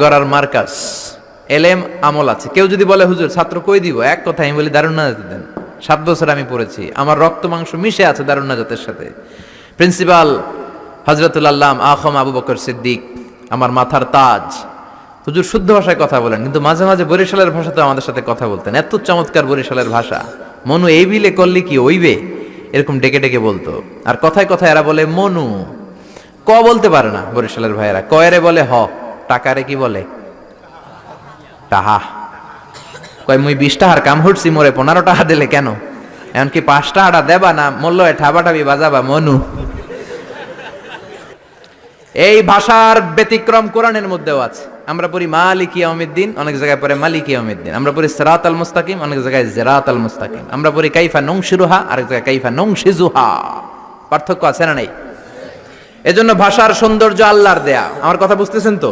গড়ার মার্কাজ এলেম আমল আছে। কেউ যদি বলে হুজুর ছাত্র কই দিব, এক কথা আমি বলি দারুন নাজাতে দেন। 7 বছর আমি পড়েছি, আমার রক্ত মাংস মিশে আছে দারুন নাজাতের সাথে। প্রিন্সিপাল হযরতুল আল্লাম আখম আবু বকর সিদ্দিক আমার মাথার তাজ হুজুর শুদ্ধ ভাষায় কথা বলেন, কিন্তু মাঝে মাঝে বরিশালের ভাষাতে আমাদের সাথে কথা বলতেন। এত চমৎকার বরিশালের ভাষা, মনু এই বিলে করলি কি ওইবে, এরকম ডেকে ডেকে বলতো। আর কথায় কথায় এরা বলে মনু, ক বলতে পারে না বরিশালের ভাইয়েরা, কয়রে বলে হ, টাকারে কি বলে টাহা। কয় মুই 20 টাকার কাম হচ্ছি, মোরে 15 টাকা দিলে কেন, এমনকি 5 টাকাটা দেবা না, মূল্য ঠাবাটাবি বাজাবা মনু। এই ভাষার ব্যতিক্রম কোরআনের মধ্যেও আছে। আমরা পড়ি মালিকি ইয়াউমিদ্দিন, অনেক জায়গায় পড়ে মালিকি ইয়াউমিদ্দিন। আমরা পড়ি সিরাতাল মুস্তাকিম, অনেক জায়গায় জিরাতাল মুস্তাকিম। আমরা পড়ি কাইফা নুনশিরুহা, আরেক জায়গায় কাইফা নুনশিজুহা। পার্থক্য আছে না নাই? এজন্য ভাষার সৌন্দর্য আল্লাহর দেয়া। আমার কথা বুঝতেছেন তো?